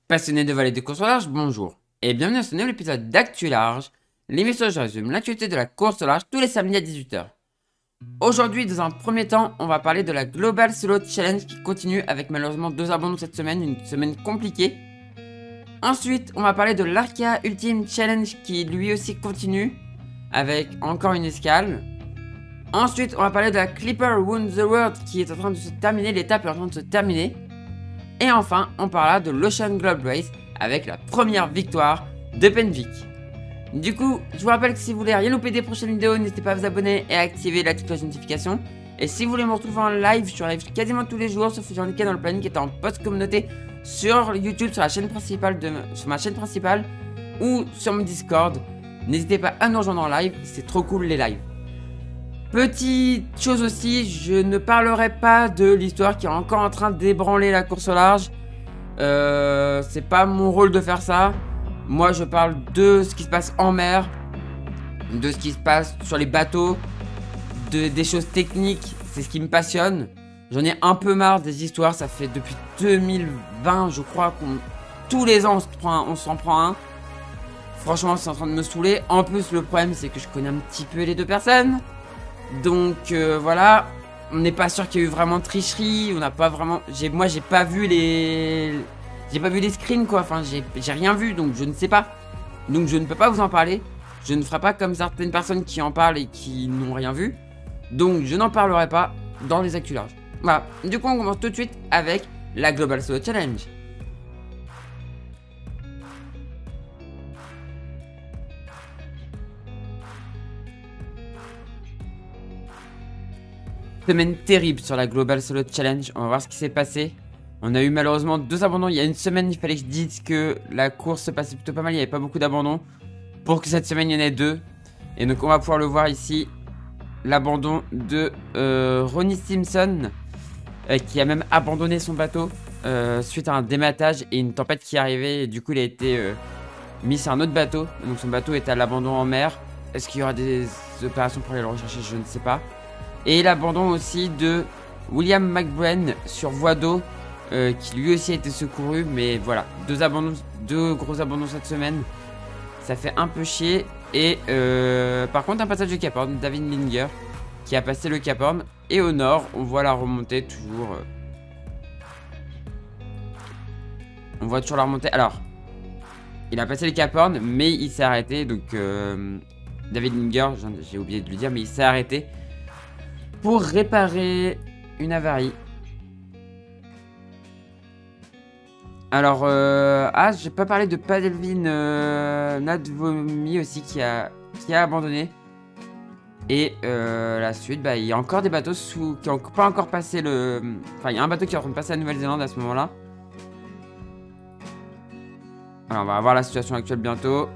Passionnés de vallée de course au large, bonjour. Et bienvenue à ce nouvel épisode d'Actu Large, l'émission où je résume l'actualité de la course au large tous les samedis à 18 h. Aujourd'hui, dans un premier temps, on va parler de la Global Solo Challenge qui continue avec malheureusement 2 abandons cette semaine, une semaine compliquée. Ensuite, on va parler de l'Arkea Ultimate Challenge qui lui aussi continue avec encore une escale. Ensuite, on va parler de la Clipper Wound the World qui est en train de se terminer, l'étape est en train de se terminer. Et enfin, on parlera de l'Ocean Globe Race avec la première victoire de Penvik. Du coup, je vous rappelle que si vous voulez rien louper des prochaines vidéos, n'hésitez pas à vous abonner et à activer la petite cloche de notification. Et si vous voulez me retrouver en live, je suis en live quasiment tous les jours, sauf que j'ai indiqué dans le planning qui est en post communauté sur YouTube, sur la chaîne principale sur ma chaîne principale ou sur mon Discord. N'hésitez pas à nous rejoindre en live, c'est trop cool les lives. Petite chose aussi, je ne parlerai pas de l'histoire qui est encore en train d'ébranler la course au large. C'est pas mon rôle de faire ça. Moi je parle de ce qui se passe en mer, de ce qui se passe sur les bateaux, des choses techniques, c'est ce qui me passionne. J'en ai un peu marre des histoires, ça fait depuis 2020 je crois qu'on tous les ans on s'en prend un. Franchement c'est en train de me saouler. En plus le problème c'est que je connais un petit peu les deux personnes. Donc voilà, on n'est pas sûr qu'il y ait eu vraiment de tricherie, on n'a pas vraiment... Moi j'ai pas vu les screens quoi, enfin j'ai rien vu donc je ne sais pas. Donc je ne peux pas vous en parler, je ne ferai pas comme certaines personnes qui en parlent et qui n'ont rien vu. Donc je n'en parlerai pas dans les actus larges. Voilà, du coup on commence tout de suite avec la Global Solo Challenge. Semaine terrible sur la Global Solo Challenge, on va voir ce qui s'est passé. On a eu malheureusement 2 abandons, il y a une semaine il fallait que je dise que la course se passait plutôt pas mal, il n'y avait pas beaucoup d'abandons. Pour que cette semaine il y en ait 2. Et donc on va pouvoir le voir ici, l'abandon de Ronnie Simpson qui a même abandonné son bateau suite à un dématage et une tempête qui est arrivée. Et du coup il a été mis sur un autre bateau, donc son bateau est à l'abandon en mer. Est-ce qu'il y aura des opérations pour aller le rechercher? Je ne sais pas. Et l'abandon aussi de William McBrain sur voie d'eau qui lui aussi a été secouru. Mais voilà, 2 gros abandons cette semaine. Ça fait un peu chier. Et par contre un passage de Cap Horn, David Linger qui a passé le Cap Horn. Et au nord on voit la remontée toujours. On voit toujours la remontée. Alors il a passé le Cap Horn mais il s'est arrêté. Donc David Linger, j'ai oublié de lui dire, mais il s'est arrêté pour réparer une avarie. Alors, j'ai pas parlé de Padelvin Nadvomi aussi qui a abandonné. Et la suite, il y a encore des bateaux qui n'ont pas encore passé le... Enfin, il y a un bateau qui est en train de passer à Nouvelle-Zélande à ce moment-là. Alors, on va voir la situation actuelle bientôt.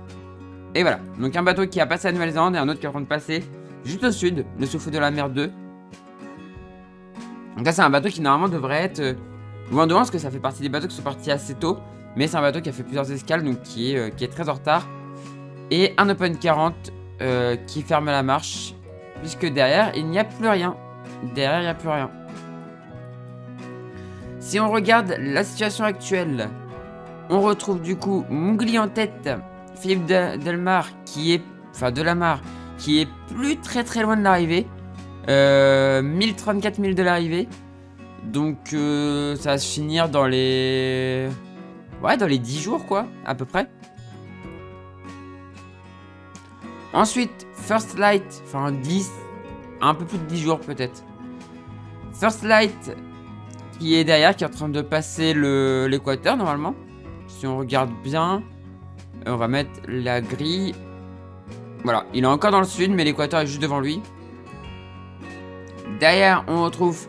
Et voilà, donc un bateau qui a passé à Nouvelle-Zélande et un autre qui est en train de passer juste au sud, le souffle de la mer 2. Donc là c'est un bateau qui normalement devrait être loin devant parce que ça fait partie des bateaux qui sont partis assez tôt. Mais c'est un bateau qui a fait plusieurs escales donc qui est très en retard. Et un Open 40 qui ferme la marche. Puisque derrière il n'y a plus rien. Derrière il n'y a plus rien. Si on regarde la situation actuelle, on retrouve du coup Mougli en tête. Philippe Delamare qui est plus très loin de l'arrivée. 1034 000 de l'arrivée. Donc ça va se finir dans les... Ouais, dans les 10 jours quoi, à peu près. Ensuite, First Light, enfin 10, un peu plus de 10 jours peut-être. First Light qui est derrière, qui est en train de passer l'équateur normalement. Si on regarde bien, on va mettre la grille. Voilà, il est encore dans le sud, mais l'équateur est juste devant lui. Derrière, on retrouve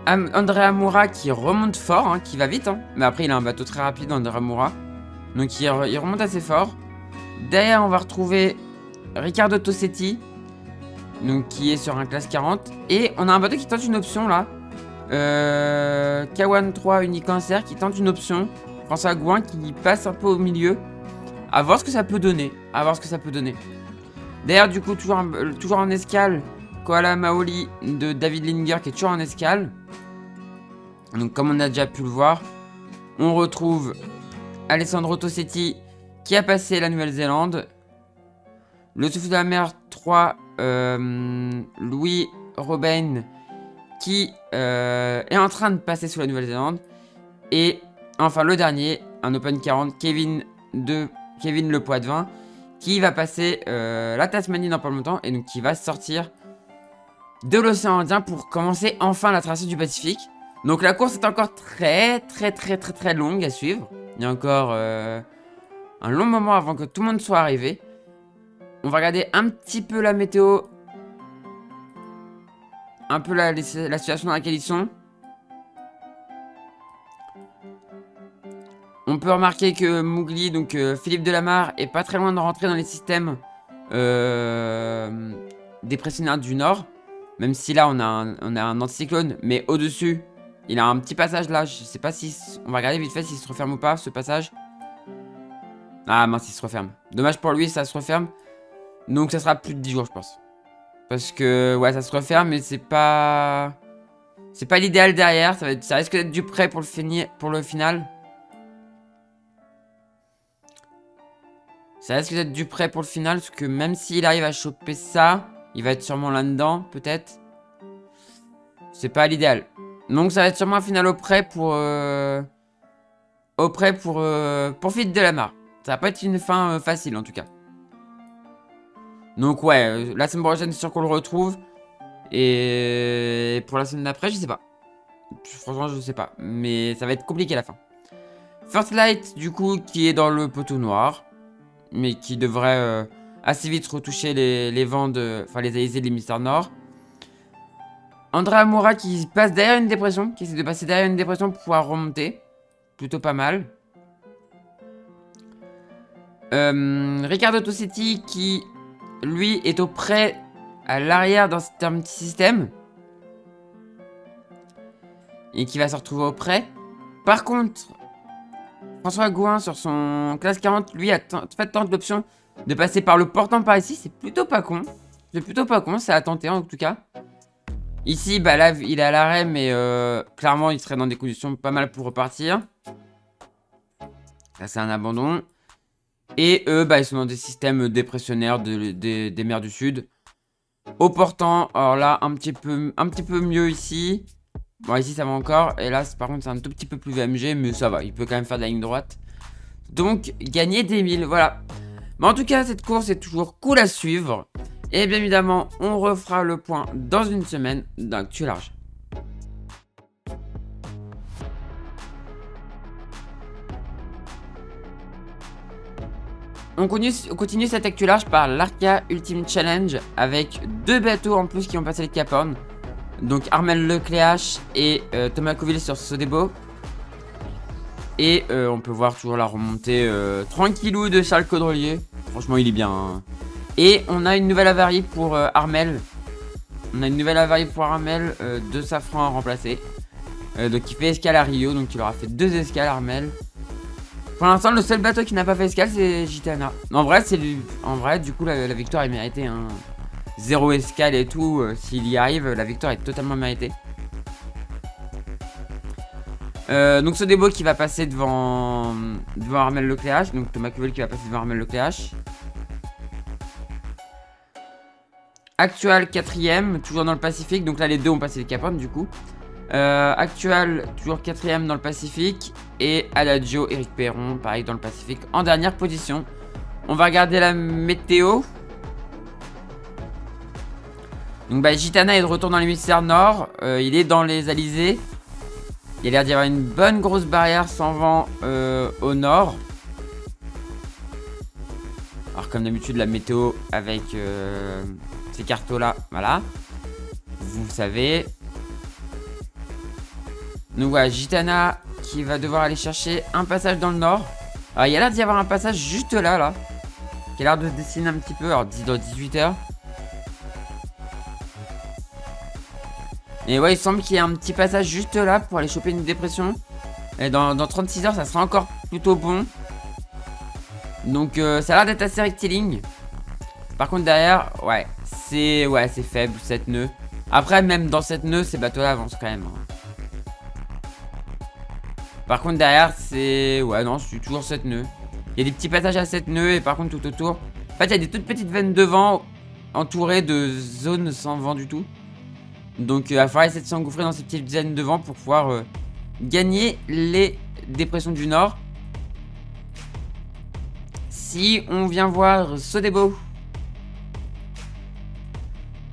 Andrea Moura qui remonte fort, hein, qui va vite. Hein. Mais après, il a un bateau très rapide, Andrea Moura. Donc, il remonte assez fort. Derrière, on va retrouver Riccardo Tossetti, donc, qui est sur un classe 40. Et on a un bateau qui tente une option, là. K1 3 Unicancer qui tente une option. François Gouin qui passe un peu au milieu. À voir ce que ça peut donner. Derrière, du coup, toujours en escale, Koala Maoli de David Linger qui est toujours en escale. Donc comme on a déjà pu le voir, on retrouve Alessandro Tossetti qui a passé la Nouvelle-Zélande. Le Souffle de la Mer 3, Louis Robin qui est en train de passer sous la Nouvelle-Zélande. Et enfin le dernier, un Open 40, Kevin Le Poitvin qui va passer la Tasmanie dans pas longtemps et donc qui va sortir de l'océan Indien pour commencer enfin la traversée du Pacifique. Donc la course est encore très longue à suivre. Il y a encore un long moment avant que tout le monde soit arrivé. On va regarder un petit peu la météo. Un peu la situation dans laquelle ils sont. On peut remarquer que Mowgli, donc Philippe Delamarre, est pas très loin de rentrer dans les systèmes dépressionnaires du Nord. Même si là on a un anticyclone, mais au-dessus, il a un petit passage là. Je sais pas si... On va regarder vite fait s'il se referme ou pas, ce passage. Ah mince, il se referme. Dommage pour lui, ça se referme. Donc ça sera plus de 10 jours, je pense. Parce que, ouais, ça se referme, mais c'est pas... C'est pas l'idéal derrière. Ça risque d'être du prêt pour le final. Ça risque d'être du prêt pour le final, parce que même s'il arrive à choper ça, il va être sûrement là-dedans, peut-être. C'est pas l'idéal. Donc ça va être sûrement un final au prêt pour Philippe Delamarre. Ça va pas être une fin facile, en tout cas. Donc ouais, la semaine prochaine, c'est sûr qu'on le retrouve. Et pour la semaine d'après, je sais pas. Franchement, je sais pas. Mais ça va être compliqué à la fin. First Light, du coup, qui est dans le poteau noir. Mais qui devrait assez vite retoucher les vents de... Enfin, les alizés de l'hémisphère nord. Andrea Moura qui passe derrière une dépression. Qui essaie de passer derrière une dépression pour pouvoir remonter. Plutôt pas mal. Riccardo Tossetti qui, lui, est au près à l'arrière dans un petit système. Et qui va se retrouver au près. Par contre... François Gouin sur son classe 40, lui, a tente l'option de passer par le portant par ici. C'est plutôt pas con. C'est plutôt pas con, ça a tenté en tout cas. Ici, bah là, il est à l'arrêt, mais clairement, il serait dans des conditions pas mal pour repartir. Là, c'est un abandon. Et eux, bah, ils sont dans des systèmes dépressionnaires des mers du Sud. Au portant, alors là, un petit peu mieux ici. Bon, ici, ça va encore. Et là, par contre, c'est un tout petit peu plus VMG, mais ça va. Il peut quand même faire de la ligne droite. Donc, gagner des 1000, voilà. Mais en tout cas, cette course est toujours cool à suivre. Et bien évidemment, on refera le point dans une semaine d'Actu Large. On continue cette Actu Large par l'Arca Ultimate Challenge avec 2 bateaux en plus qui ont passé le Cap Horn. Donc Armel Lecléache et Thomas Coville sur Sodebo. Et on peut voir toujours la remontée tranquillou de Charles Caudrelier. Franchement, il est bien. Hein. Et on a une nouvelle avarie pour Armel. On a une nouvelle avarie pour Armel de Safran à remplacer. Donc il fait escale à Rio. Donc il aura fait 2 escales Armel. Pour l'instant, le seul bateau qui n'a pas fait escale, c'est Gitana. En vrai, du coup, la victoire est méritée. Hein. 0 escale et tout, s'il y arrive, la victoire est totalement méritée. Donc Sodebo qui va passer devant Armel Lecléache. Donc Thomas Coville qui va passer devant Armel Lecléache. Actual 4ème, toujours dans le Pacifique. Donc là, les deux ont passé le Cap Horn du coup. Actual, toujours 4ème dans le Pacifique. Et Adagio, Eric Perron, pareil dans le Pacifique, en dernière position. On va regarder la météo. Donc bah, Gitana est de retour dans l'hémisphère nord. Il est dans les alizés. Il a l'air d'y avoir une bonne grosse barrière sans vent au nord. Alors comme d'habitude, la météo avec ces cartos là, voilà. Vous le savez. Donc voilà, Gitana qui va devoir aller chercher un passage dans le nord. Alors il y a l'air d'y avoir un passage juste là. Qui a l'air de se dessiner un petit peu, alors dans 18 h. Et ouais, il semble qu'il y ait un petit passage juste là pour aller choper une dépression. Et dans 36 h, ça sera encore plutôt bon. Donc ça a l'air d'être assez rectiligne. Par contre derrière, ouais, c'est faible, 7 nœuds. Après, même dans 7 nœuds, ces bateaux-là avancent quand même. Par contre derrière c'est... Ouais non, c'est toujours 7 nœuds. Il y a des petits passages à 7 nœuds et par contre tout autour... En fait il y a des toutes petites veines de vent entourées de zones sans vent du tout. Donc il va falloir essayer de s'engouffrer dans ces petites veines de vent pour pouvoir gagner les dépressions du nord. Si on vient voir Sodebo.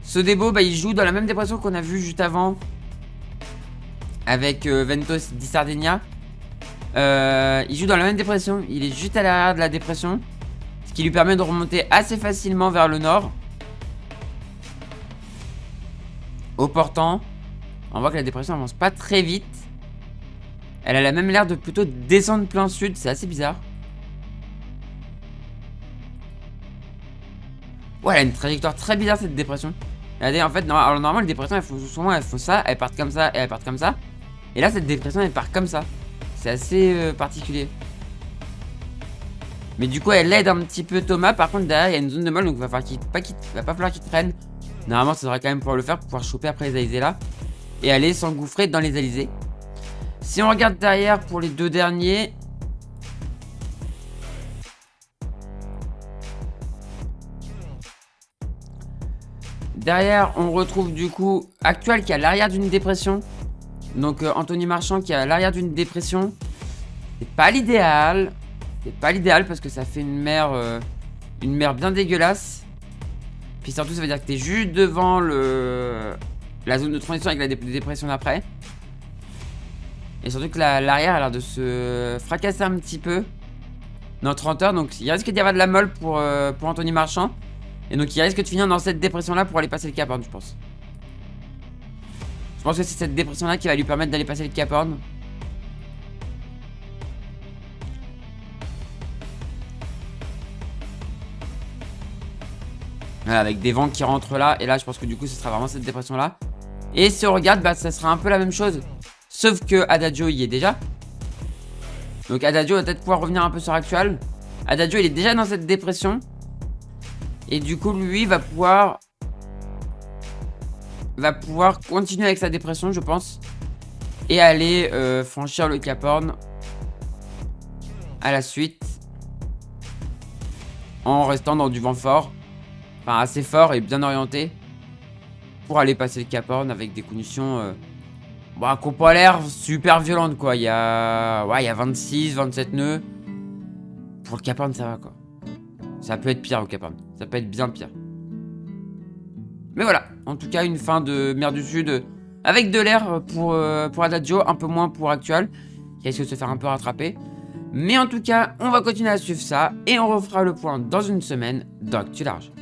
Sodebo, bah, il joue dans la même dépression qu'on a vu juste avant. Avec Ventos di Sardegna. Il joue dans la même dépression. Il est juste à l'arrière de la dépression. Ce qui lui permet de remonter assez facilement vers le nord. Au portant. On voit que la dépression avance pas très vite. Elle a la même l'air de plutôt descendre plein sud. C'est assez bizarre. Ouais, elle a une trajectoire très bizarre cette dépression. Regardez, en fait, normalement, les dépressions, elles font souvent, elles font ça, elles partent comme ça et elles partent comme ça. Et là, cette dépression, elle part comme ça. C'est assez particulier. Mais du coup, elle aide un petit peu Thomas. Par contre, derrière, il y a une zone de molle, donc il va pas falloir qu'il traîne. Normalement, ça devrait quand même pouvoir le faire pour pouvoir choper après les alizés là. Et aller s'engouffrer dans les alizés. Si on regarde derrière pour les deux derniers. Derrière, on retrouve du coup Actual qui est à l'arrière d'une dépression. Donc Anthony Marchand qui est à l'arrière d'une dépression. C'est pas l'idéal. C'est pas l'idéal parce que ça fait une mer bien dégueulasse. Puis surtout, ça veut dire que t'es juste devant la zone de transition avec la dépression d'après. Et surtout que l'arrière a l'air de se fracasser un petit peu. Dans 30 heures, donc il risque d'y avoir de la molle pour Anthony Marchand. Et donc il risque de finir dans cette dépression là pour aller passer le Cap Horn, je pense. Je pense que c'est cette dépression là qui va lui permettre d'aller passer le Cap Horn. Voilà, avec des vents qui rentrent là. Et là je pense que du coup ce sera vraiment cette dépression là. Et si on regarde, bah ça sera un peu la même chose. Sauf que Adagio y est déjà. Donc Adagio va peut-être pouvoir revenir un peu sur Actual. Adagio il est déjà dans cette dépression. Et du coup, lui va pouvoir continuer avec sa dépression, je pense. Et aller franchir le Cap Horn à la suite. En restant dans du vent fort. Enfin, assez fort et bien orienté. Pour aller passer le Cap Horn avec des conditions qui n'ont pas l'air super violentes, quoi. Il y a 26, 27 nœuds. Pour le Cap Horn, ça va, quoi. Ça peut être pire au Cap Horn. Ça peut être bien pire. Mais voilà. En tout cas, une fin de mer du Sud avec de l'air pour Adagio. Un peu moins pour Actual. Qui risque de se faire un peu rattraper. Mais en tout cas, on va continuer à suivre ça. Et on refera le point dans une semaine dans Actu Large.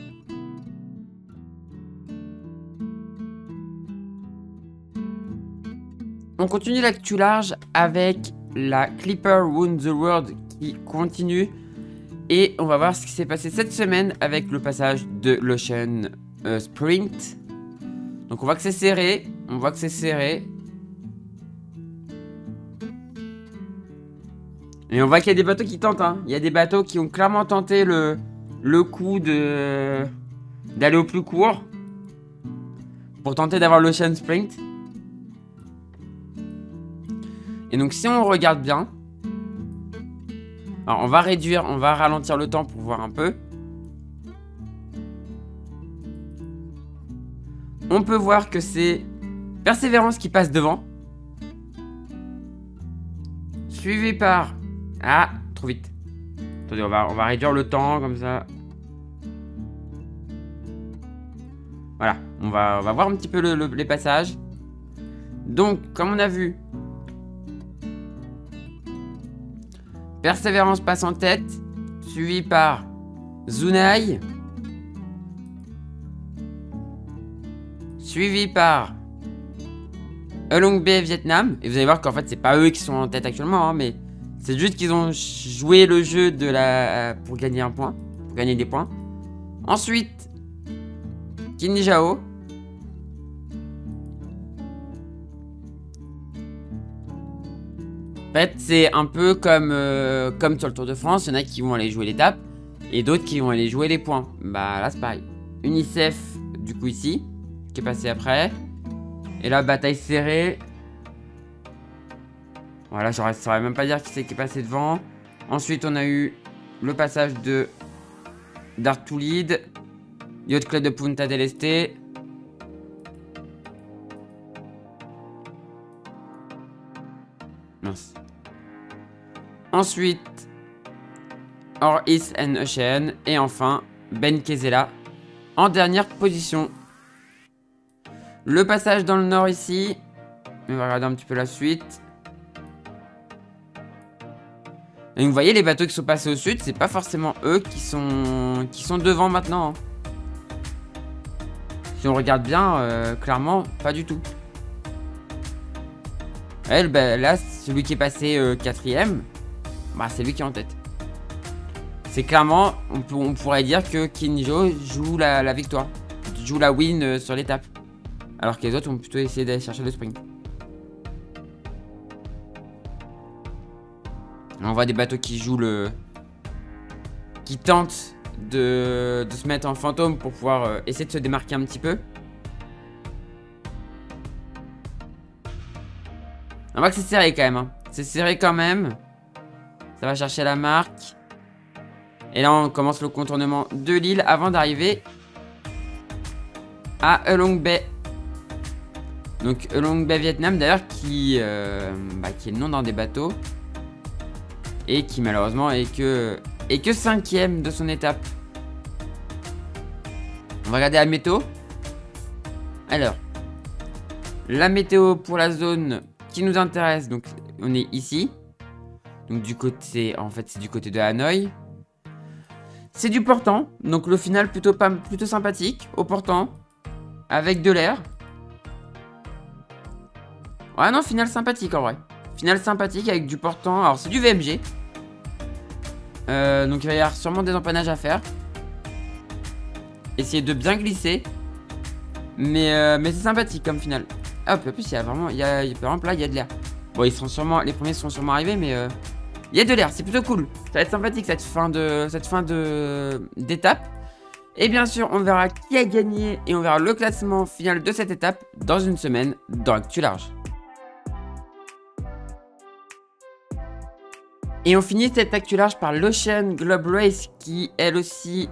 On continue l'Actu Large avec la Clipper Wound the World qui continue. Et on va voir ce qui s'est passé cette semaine avec le passage de l'Ocean Sprint. Donc on voit que c'est serré. On voit que c'est serré. Et on voit qu'il y a des bateaux qui tentent. Hein. Il y a des bateaux qui ont clairement tenté le coup d'aller au plus court. Pour tenter d'avoir l'Ocean Sprint. Et donc si on regarde bien. Alors on va ralentir le temps pour voir un peu. On peut voir que c'est Persévérance qui passe devant. Suivi par... Ah, trop vite. Attendez, on va réduire le temps comme ça. Voilà, on va voir un petit peu les passages. Donc, comme on a vu... Persévérance passe en tête, suivi par Zunai, suivi par Along Bay Vietnam. Et vous allez voir qu'en fait c'est pas eux qui sont en tête actuellement, hein, mais c'est juste qu'ils ont joué le jeu pour gagner un point, pour gagner des points. Ensuite, Kinjao. En fait, c'est un peu comme sur le Tour de France, il y en a qui vont aller jouer l'étape et d'autres qui vont aller jouer les points. Bah là, c'est pareil. Unicef, du coup, ici, qui est passé après. Et là, bataille serrée. Voilà, je ne saurais même pas dire qui c'est qui est passé devant. Ensuite, on a eu le passage de d'Artulid, Yacht Club de Punta del Este. Mince. Ensuite, Or East and Ocean. Et enfin, Ben Kezela en dernière position. Le passage dans le nord ici. On va regarder un petit peu la suite. Et vous voyez les bateaux qui sont passés au sud, c'est pas forcément eux qui sont devant maintenant. Hein. Si on regarde bien, clairement, pas du tout. Elle, bah, là, celui qui est passé 4ème, bah, c'est lui qui est en tête. C'est clairement, on pourrait dire que Kinjo joue la victoire. Joue la win sur l'étape. Alors que les autres ont plutôt essayé d'aller chercher le sprint. On voit des bateaux qui jouent qui tentent de se mettre en fantôme pour pouvoir essayer de se démarquer un petit peu. On voit que c'est serré quand même. Hein. C'est serré quand même. Ça va chercher la marque. Et là, on commence le contournement de l'île avant d'arriver à Halong Bay. Donc Halong Bay Vietnam d'ailleurs qui est le nom d'un des bateaux. Et qui malheureusement est que 5ème de son étape. On va regarder la météo. Alors, la météo pour la zone qui nous intéresse, donc on est ici. Donc du côté, en fait c'est du côté de Hanoï. C'est du portant, donc le final plutôt sympathique au portant. Avec de l'air. Ouais non, final sympathique en vrai. Final sympathique avec du portant. Alors c'est du VMG. Donc il va y avoir sûrement des empannages à faire. Essayer de bien glisser. Mais c'est sympathique comme final. Hop, en plus il y a vraiment. Par exemple là il y a de l'air. Bon ils seront sûrement. Les premiers seront sûrement arrivés mais il y a de l'air, c'est plutôt cool. Ça va être sympathique cette fin d'étape. Et bien sûr on verra qui a gagné. Et on verra le classement final de cette étape dans une semaine dans Actu Large. Et on finit cette Actu Large par l'Ocean Globe Race qui elle aussi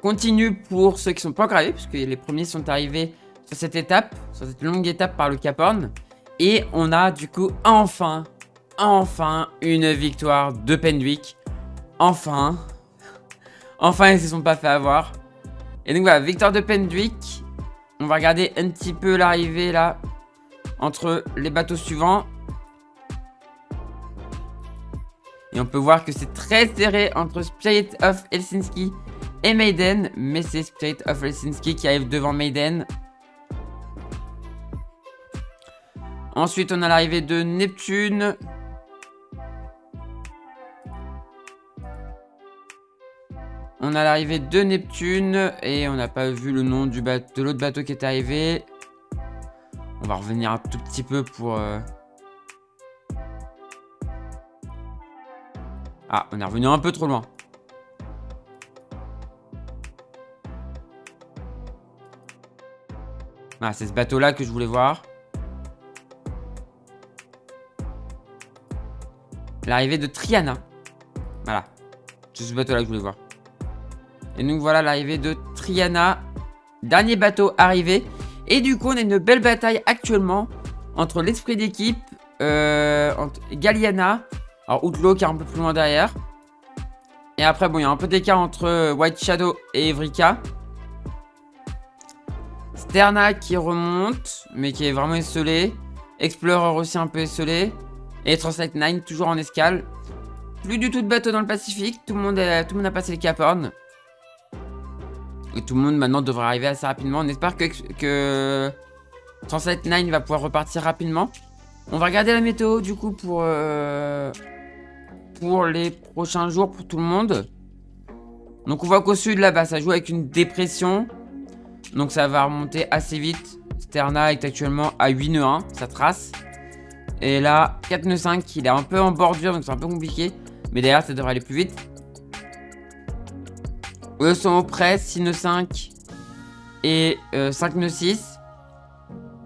continue pour ceux qui sont pas encore arrivés, puisque les premiers sont arrivés sur cette étape, sur cette longue étape par le Cap Horn. Et on a du coup enfin une victoire de Pendwick. Enfin ils se sont pas fait avoir. Et donc voilà, victoire de Pendwick. On va regarder un petit peu l'arrivée là entre les bateaux suivants. Et on peut voir que c'est très serré entre Spirit of Helsinki et Maiden. Mais c'est Spirit of Helsinki qui arrive devant Maiden. Ensuite, on a l'arrivée de Neptune. On a l'arrivée de Neptune. Et on n'a pas vu le nom de l'autre bateau qui est arrivé. On va revenir un tout petit peu pour... Ah, on est revenu un peu trop loin. Ah, c'est ce bateau-là que je voulais voir. L'arrivée de Triana. Voilà. C'est ce bateau-là que je voulais voir. Et donc voilà l'arrivée de Triana. Dernier bateau arrivé. Et du coup, on a une belle bataille actuellement entre l'esprit d'équipe, entre Galliana. Alors Outlaw qui est un peu plus loin derrière. Et après bon il y a un peu d'écart entre White Shadow et Evrika. Sterna qui remonte mais qui est vraiment esselé. Explorer aussi un peu esselé. Et Translate 9 toujours en escale. Plus du tout de bateaux dans le Pacifique. Tout le monde a passé le Cap Horn. Et tout le monde maintenant devrait arriver assez rapidement. On espère que Translate 9 va pouvoir repartir rapidement. On va regarder la météo du coup pour les prochains jours pour tout le monde. Donc on voit qu'au sud là-bas ça joue avec une dépression. Donc ça va remonter assez vite. Sterna est actuellement à 8 nœuds 1, ça trace. Et là 4 nœuds 5, il est un peu en bordure donc c'est un peu compliqué. Mais derrière ça devrait aller plus vite. Eux sont au près 6 nœuds 5 et 5 nœuds 6.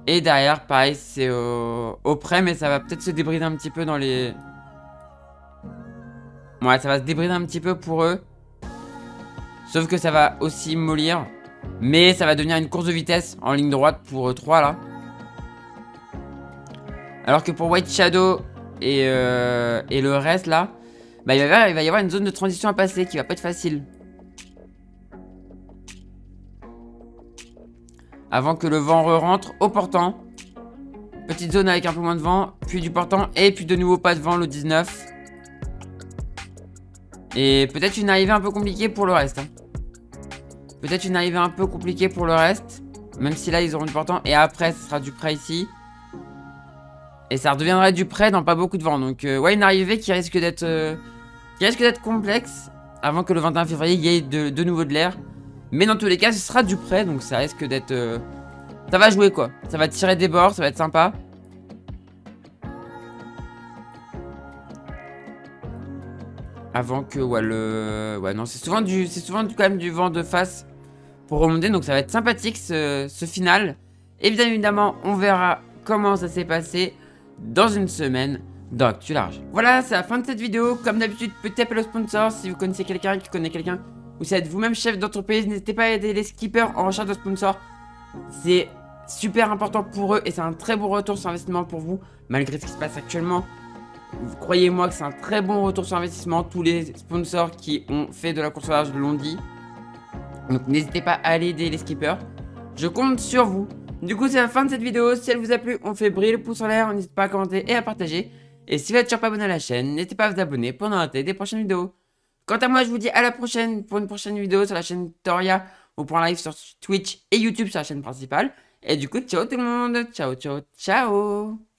Et derrière, pareil, c'est au près, mais ça va peut-être se débrider un petit peu dans les... Ouais, ça va se débrider un petit peu pour eux. Sauf que ça va aussi mollir. Mais ça va devenir une course de vitesse en ligne droite pour eux 3 là. Alors que pour White Shadow et le reste là, bah, il va y avoir une zone de transition à passer qui va pas être facile. Avant que le vent re-rentre au portant. Petite zone avec un peu moins de vent, puis du portant, et puis de nouveau pas de vent le 19. Et peut-être une arrivée un peu compliquée pour le reste. Hein. Peut-être une arrivée un peu compliquée pour le reste. Même si là ils auront du portant. Et après ce sera du près ici. Et ça redeviendra du près dans pas beaucoup de vent. Donc ouais, une arrivée qui risque d'être complexe. Avant que le 21 février il y ait de nouveau de l'air. Mais dans tous les cas ce sera du près. Donc ça risque d'être... ça va jouer quoi. Ça va tirer des bords, ça va être sympa. Avant que ouais non, c'est souvent quand même du vent de face pour remonter, donc ça va être sympathique ce final. Et bien évidemment, on verra comment ça s'est passé dans une semaine dans Actu Large. Voilà, c'est la fin de cette vidéo. Comme d'habitude, petit appel au sponsor. Si vous connaissez quelqu'un qui connaît quelqu'un, ou si vous êtes vous-même chef d'entreprise, n'hésitez pas à aider les skippers en recherche de sponsors. C'est super important pour eux et c'est un très bon retour sur investissement pour vous, malgré ce qui se passe actuellement. Croyez-moi que c'est un très bon retour sur investissement. Tous les sponsors qui ont fait de la course au large l'ont dit. Donc n'hésitez pas à aller aider les skippers. Je compte sur vous. Du coup, c'est la fin de cette vidéo. Si elle vous a plu, on fait briller le pouce en l'air. N'hésitez pas à commenter et à partager. Et si vous n'êtes toujours pas abonné à la chaîne, n'hésitez pas à vous abonner pour ne rater des prochaines vidéos. Quant à moi, je vous dis à la prochaine pour une prochaine vidéo sur la chaîne Toria ou pour un live sur Twitch et YouTube sur la chaîne principale. Et du coup, ciao tout le monde. Ciao, ciao, ciao.